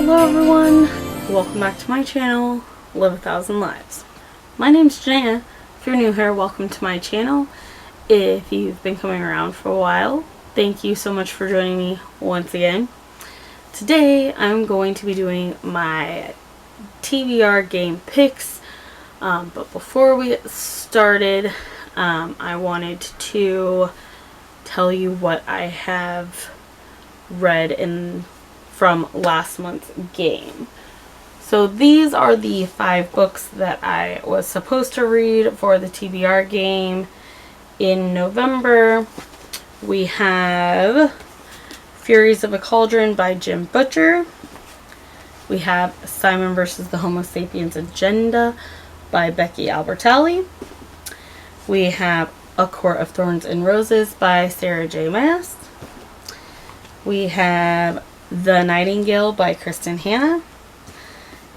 Hello everyone, welcome back to my channel, Live a Thousand Lives. My name's Janaea. If you're new here, welcome to my channel. If you've been coming around for a while, thank you so much for joining me once again. Today I'm going to be doing my TBR game picks, but before we get started, I wanted to tell you what I have read from last month's game. So these are the 5 books that I was supposed to read for the TBR game in November. We have Furies of a Cauldron by Jim Butcher. We have Simon vs. the Homo Sapiens Agenda by Becky Albertalli. We have A Court of Thorns and Roses by Sarah J. Maas. We have The Nightingale by Kristen Hanna.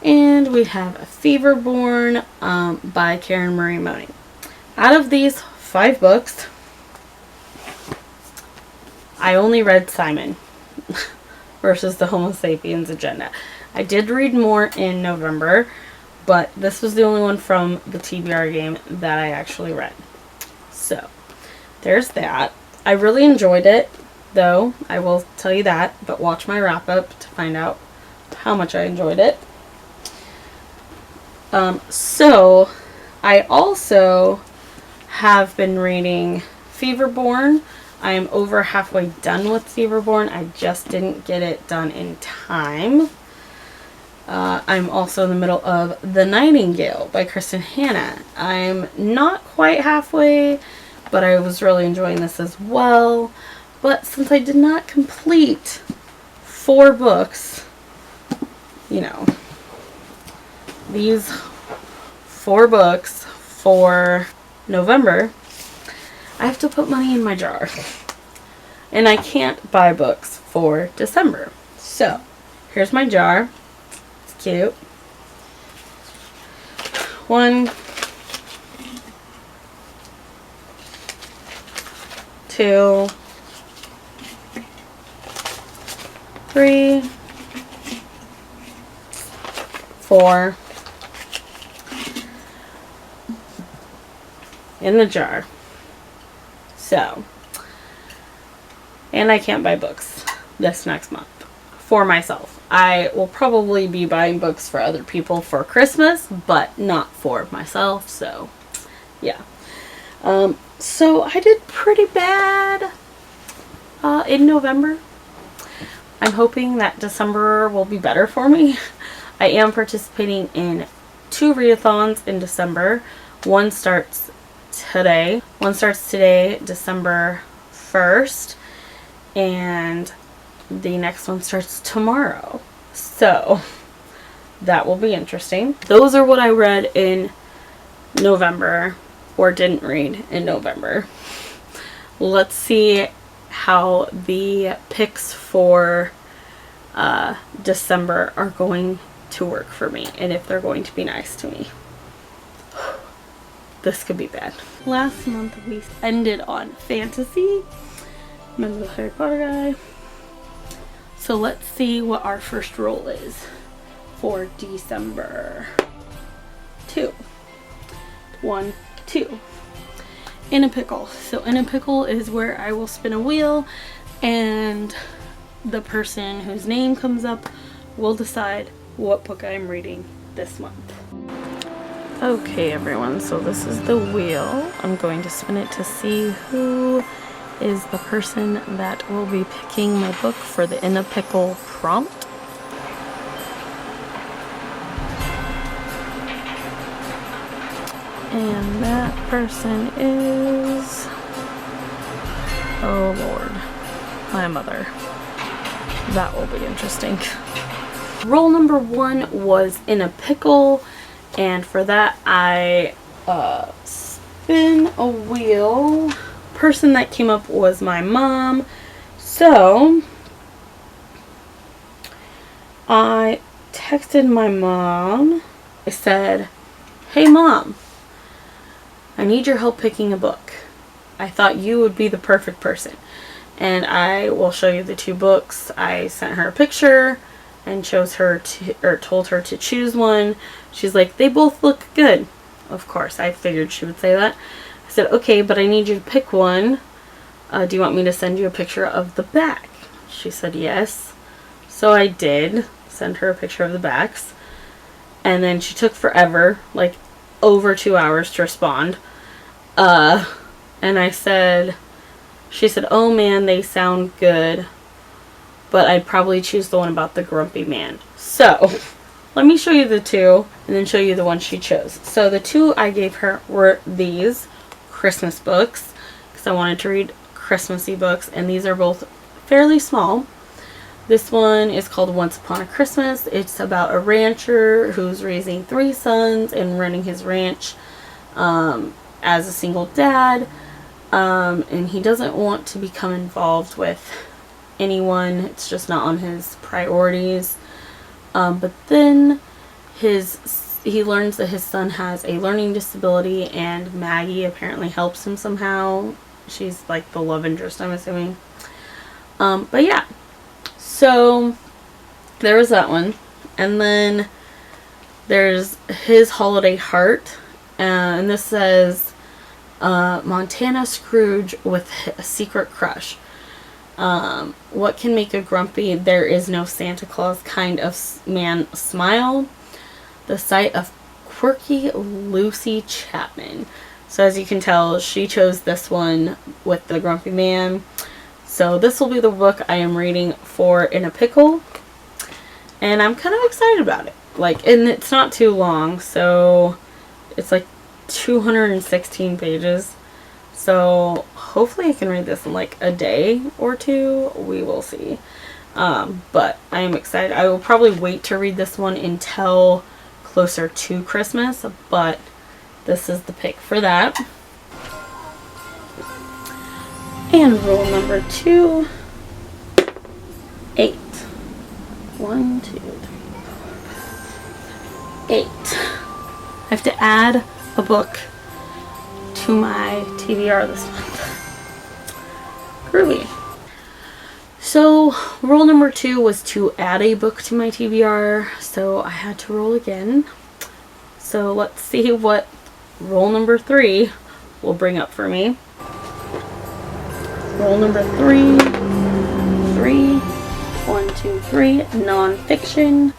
And we have Feverborn by Karen Marie Mooney. Out of these 5 books, I only read Simon versus the Homo Sapiens Agenda. I did read more in November, but this was the only one from the TBR game that I actually read. So, there's that. I really enjoyed it, though, I will tell you that, but watch my wrap-up to find out how much I enjoyed it. So, I also have been reading Feverborn. I am over halfway done with Feverborn. I just didn't get it done in time. I'm also in the middle of The Nightingale by Kristen Hanna. I'm not quite halfway, but I was really enjoying this as well. But since I did not complete 4 books, you know, these 4 books for November, I have to put money in my jar. And I can't buy books for December. So, here's my jar. It's cute. 1, 2, 3, 4 in the jar. So, and I can't buy books this next month for myself. I will probably be buying books for other people for Christmas, but not for myself. So, yeah. So I did pretty bad in November. I'm hoping that December will be better for me. I am participating in 2 read-a-thons in December. One starts today, December 1st, and the next one starts tomorrow. So, that will be interesting. Those are what I read in November, or didn't read in November. Let's see how the picks for December are going to work for me, and if they're going to be nice to me. This could be bad. Last month we ended on fantasy. Remember the Harry Potter guy? So let's see what our first roll is for December. 2. 1, 2. In a pickle. So in a pickle is where I will spin a wheel and the person whose name comes up will decide what book I'm reading this month. Okay everyone, so this is the wheel. I'm going to spin it to see who is the person that will be picking my book for the In a Pickle prompt. And that person is, oh Lord, my mother. That will be interesting. Roll number 1 was In a Pickle. And for that, I spin a wheel. Person that came up was my mom. So, I texted my mom. I said, "Hey mom, I need your help picking a book. I thought you would be the perfect person." And I will show you the 2 books. I sent her a picture and told her to choose one. She's like, they both look good. Of course, I figured she would say that. I said, okay, but I need you to pick one. Do you want me to send you a picture of the back? She said yes. So I did send her a picture of the backs. And then she took forever, like over 2 hours to respond. And I said, she said, oh man, they sound good, but I'd probably choose the one about the grumpy man. So let me show you the two and then show you the one she chose. So the two I gave her were these Christmas books, because I wanted to read Christmassy books, and these are both fairly small. This one is called Once Upon a Christmas. It's about a rancher who's raising 3 sons and running his ranch as a single dad. And he doesn't want to become involved with anyone. It's just not on his priorities. But then he learns that his son has a learning disability, and Maggie apparently helps him somehow. She's like the love interest, I'm assuming. But yeah. So there was that one. And then there's His Holiday Heart. And this says, Montana Scrooge with a secret crush. What can make a grumpy, there is no Santa Claus kind of man smile? The sight of quirky Lucy Chapman. So as you can tell, she chose this one with the grumpy man. So this will be the book I am reading for In a Pickle. And I'm kind of excited about it. Like, and it's not too long, so it's like 216 pages. So hopefully I can read this in like a day or two. We will see. But I am excited. I will probably wait to read this one until closer to Christmas, but this is the pick for that. And rule number 2, 8. 1, 2, 3, 4, 5, 8. I have to add a book to my TBR this month. Groovy. So rule number 2 was to add a book to my TBR, so I had to roll again. So let's see what rule number 3 will bring up for me. Rule number 3, 1, 2, 3, nonfiction.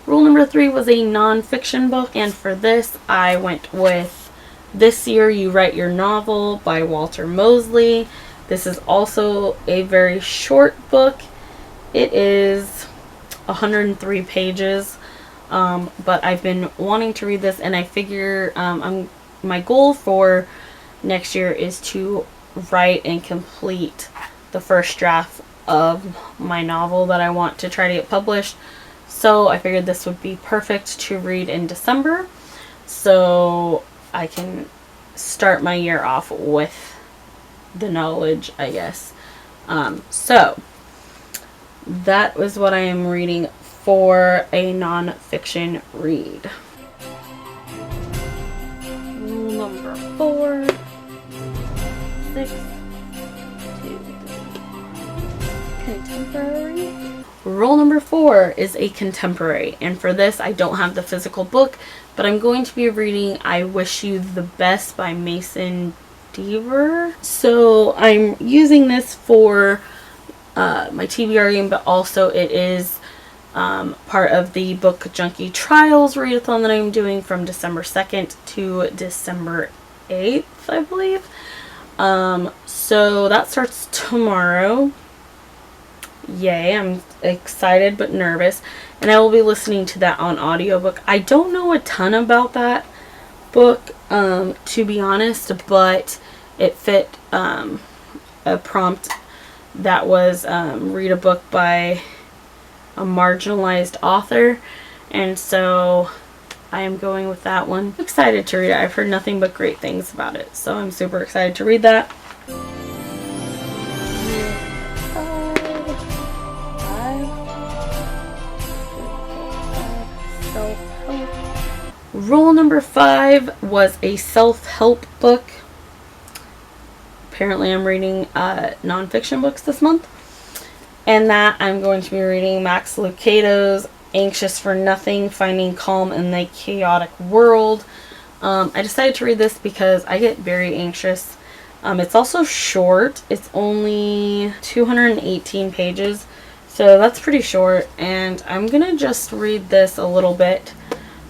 Rule number 3 was a nonfiction book, and for this I went with This Year You Write Your Novel by Walter Mosley. This is also a very short book. It is 103 pages, but I've been wanting to read this, and I figure my goal for next year is to write and complete the first draft of my novel that I want to try to get published. So I figured this would be perfect to read in December, so I can start my year off with the knowledge, I guess. So that was what I am reading for a non-fiction read. Rule number 4, 6, 2, 3. Contemporary. Rule number 4 is a contemporary, and for this I don't have the physical book, but I'm going to be reading I Wish You the Best by Mason Deaver. So I'm using this for my TBR game, but also it is part of the Book Junkie Trials read-a-thon that I'm doing from December 2nd to December 8th, I believe. So that starts tomorrow. Yay, I'm excited but nervous, and I will be listening to that on audiobook. I don't know a ton about that book, to be honest, but it fit a prompt that was read a book by a marginalized author, and so I am going with that one. I'm excited to read it. I've heard nothing but great things about it, so I'm super excited to read that. Rule number 5 was a self-help book. Apparently I'm reading nonfiction books this month, and that I'm going to be reading Max Lucado's anxious for nothing, finding calm in the chaotic world. I decided to read this because I get very anxious. It's also short. It's only 218 pages, so that's pretty short, and I'm gonna just read this a little bit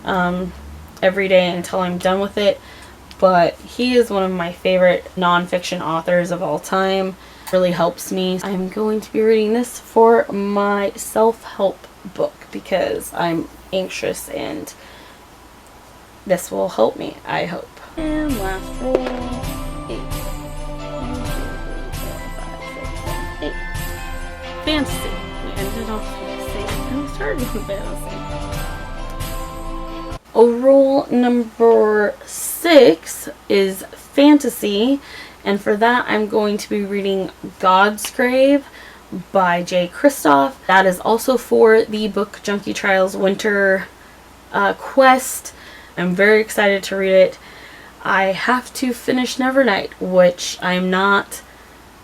every day until I'm done with it. But he is one of my favorite nonfiction authors of all time. Really helps me. I'm going to be reading this for my self-help book because I'm anxious, and this will help me, I hope. And last roll, 8. 1, 2, 3, 4, 5, 6, 7, 8. Fantasy. We ended off fantasy and we started with fantasy. Roll number 6 is fantasy, and for that I'm going to be reading God's Grave by J. Kristoff. That is also for the book Junkie Trials Winter Quest. I'm very excited to read it. I have to finish Nevernight, which I'm not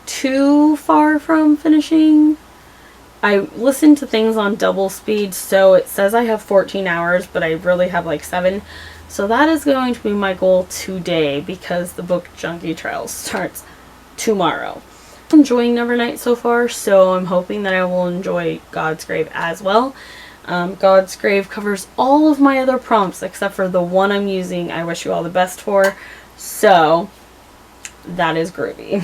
too far from finishing. I listened to things on double speed, so it says I have 14 hours, but I really have like 7. So that is going to be my goal today because the book Junkie Trials starts tomorrow. I'm enjoying Nevernight so far, so I'm hoping that I will enjoy God's Grave as well. God's Grave covers all of my other prompts except for the one I'm using I wish you all the best for, so that is groovy.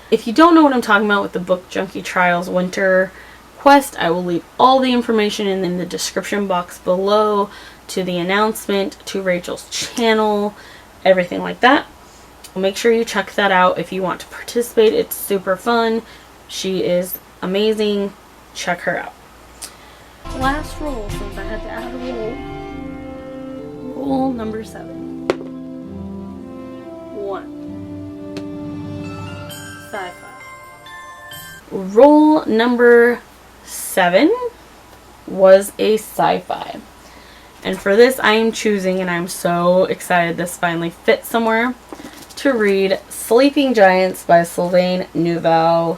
If you don't know what I'm talking about with the book Junkie Trials Winter Quest, I will leave all the information in the description box below, to the announcement, to Rachel's channel, everything like that. Make sure you check that out if you want to participate. It's super fun. She is amazing. Check her out. Last roll, since I had to add a roll. Roll number 7. 1. Sci-fi. Roll number 7 was a sci-fi. And for this I am choosing, and I'm so excited this finally fits somewhere, to read Sleeping Giants by Sylvain Neuvel.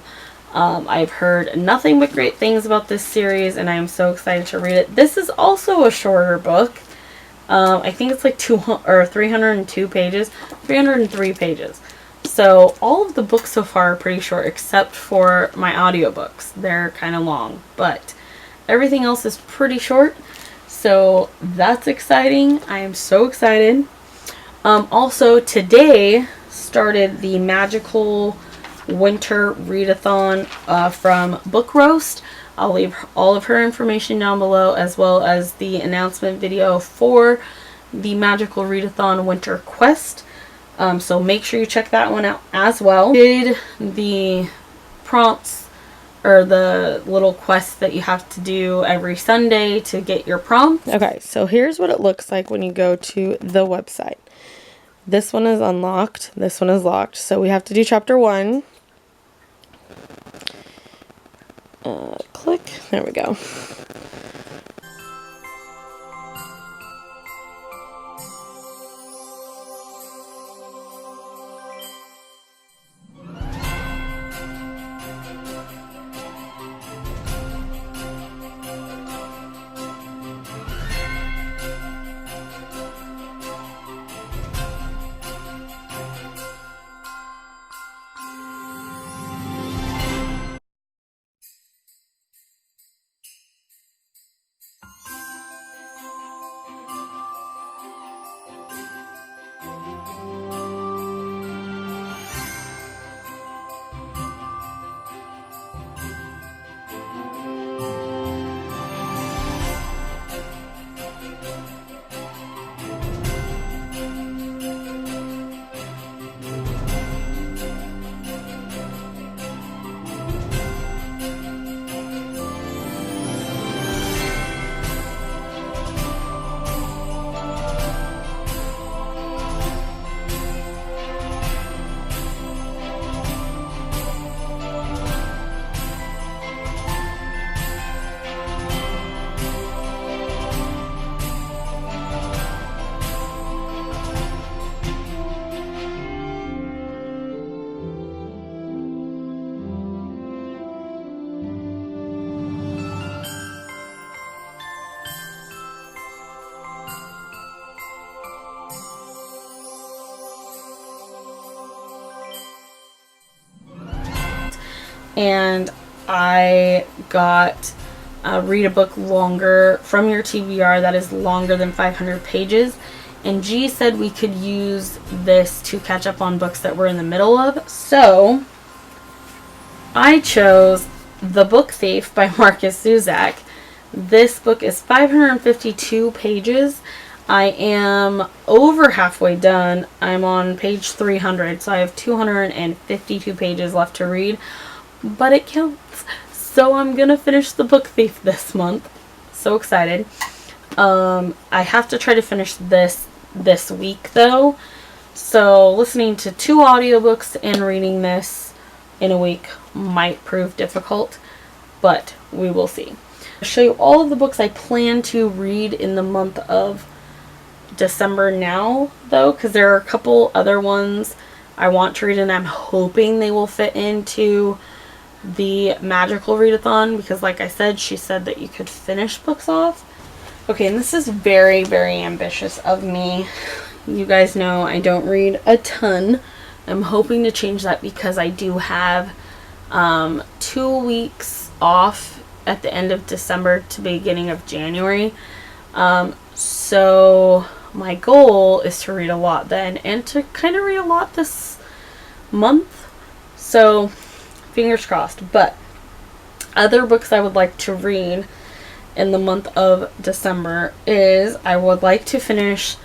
I've heard nothing but great things about this series, and I am so excited to read it. This is also a shorter book. I think it's like 302 pages, 303 pages. So all of the books so far are pretty short, except for my audiobooks. They're kind of long, but everything else is pretty short. So that's exciting. I am so excited. Also, today started the magical winter read-a-thon from Book Roast. I'll leave all of her information down below, as well as the announcement video for the magical read-a-thon winter quest. So make sure you check that one out as well. Did the prompts, or the little quests that you have to do every Sunday to get your prompts. Okay, so here's what it looks like when you go to the website. This one is unlocked. This one is locked. So we have to do chapter 1. Click. There we go. and I got read a book longer from your TBR that is longer than 500 pages. And G said we could use this to catch up on books that we're in the middle of. So I chose The Book Thief by Marcus Zuzak. This book is 552 pages. I am over halfway done. I'm on page 300, so I have 252 pages left to read. But it counts. So I'm gonna finish The Book Thief this month. So excited. I have to try to finish this week though. So listening to 2 audiobooks and reading this in a week might prove difficult, but we will see. I'll show you all of the books I plan to read in the month of December now though, because there are a couple other ones I want to read and I'm hoping they will fit into the magical read-a-thon, because like I said, she said that you could finish books off. Okay, and this is very, very ambitious of me. You guys know I don't read a ton. I'm hoping to change that because I do have 2 weeks off at the end of December to beginning of January. So my goal is to read a lot then and to kind of read a lot this month. So fingers crossed. But other books I would like to read in the month of December is I would like to finish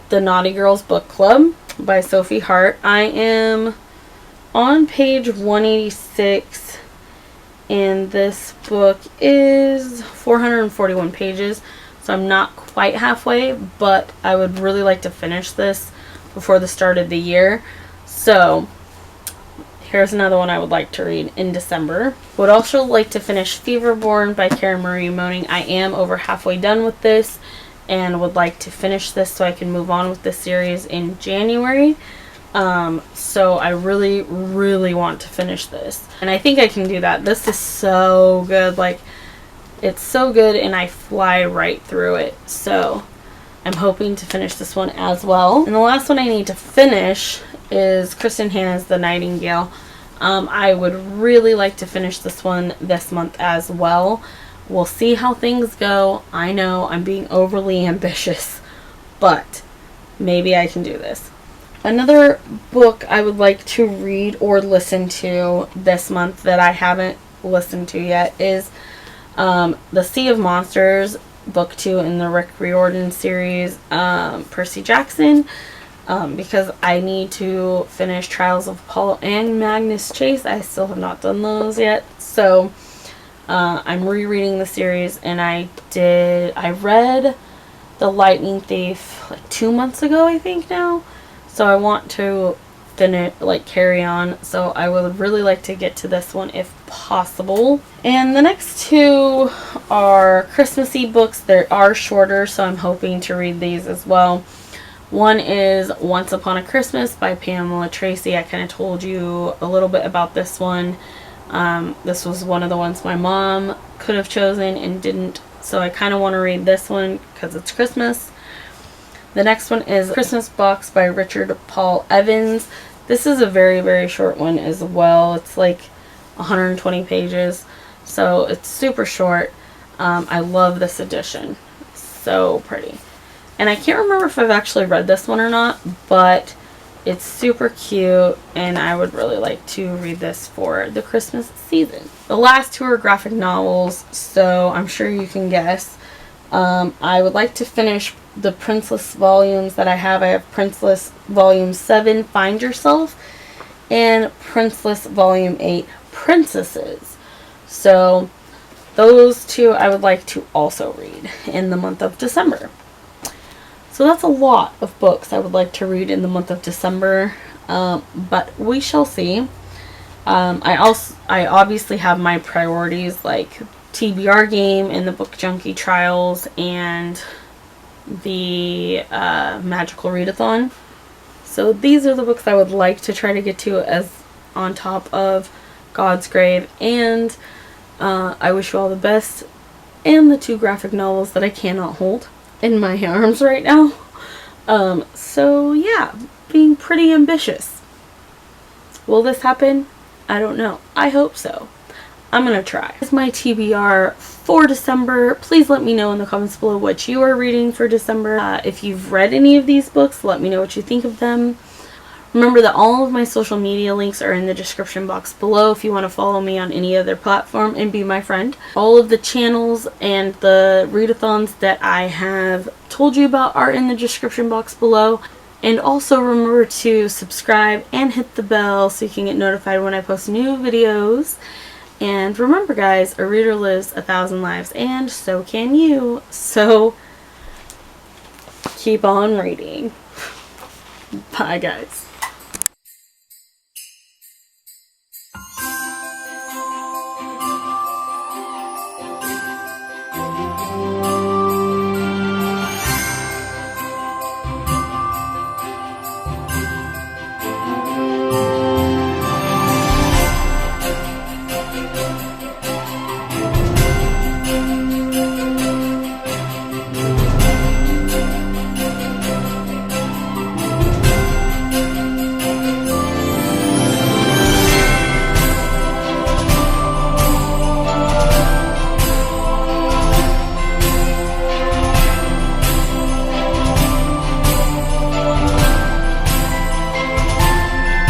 The Naughty Girls Book Club by Sophie Hart. I am on page 186 and this book is 441 pages, so I'm not quite halfway, but I would really like to finish this before the start of the year. So here's another one I would like to read in December. Would also like to finish Feverborn by Karen Marie Moning. I am over halfway done with this and would like to finish this so I can move on with this series in January. So I really, really want to finish this. And I think I can do that. This is so good. Like, it's so good and I fly right through it. So I'm hoping to finish this one as well. And the last one I need to finish is Kristen Hanna's The Nightingale. I would really like to finish this one this month as well. We'll see how things go. I know I'm being overly ambitious, but maybe I can do this. Another book I would like to read or listen to this month that I haven't listened to yet is The Sea of Monsters, book 2 in the Rick Riordan series, Percy Jackson. Because I need to finish Trials of Apollo and Magnus Chase. I still have not done those yet. So I'm rereading the series, and I read The Lightning Thief like 2 months ago, I think now. So I want to finish, like, carry on. So I would really like to get to this one if possible. And the next 2 are Christmassy books. They are shorter, so I'm hoping to read these as well. One is Once Upon a Christmas by Pamela Tracy. I kind of told you a little bit about this one. This was one of the ones my mom could have chosen and didn't. So I kind of want to read this one because it's Christmas. The next one is Christmas Box by Richard Paul Evans. This is a very, very short one as well. It's like 120 pages. So it's super short. I love this edition. So pretty. And I can't remember if I've actually read this one or not, but it's super cute, and I would really like to read this for the Christmas season. The last 2 are graphic novels, so I'm sure you can guess. I would like to finish the Princeless volumes that I have. I have Princeless Volume 7, Find Yourself, and Princeless Volume 8, Princesses. So those 2 I would like to also read in the month of December. So that's a lot of books I would like to read in the month of December, but we shall see. I obviously have my priorities like TBR game and the book Junkie trials and the magical read-a-thon. So these are the books I would like to try to get to as on top of God's Grave, and I wish you all the best, and the 2 graphic novels that I cannot hold in my arms right now. So yeah, being pretty ambitious. Will this happen? I don't know. I hope so. I'm gonna try. This is my TBR for December. Please let me know in the comments below what you are reading for December. If you've read any of these books, let me know what you think of them. Remember that all of my social media links are in the description box below if you want to follow me on any other platform and be my friend. All of the channels and the read-a-thons that I have told you about are in the description box below. And also remember to subscribe and hit the bell so you can get notified when I post new videos. And remember guys, a reader lives 1,000 lives and so can you. So keep on reading. Bye guys.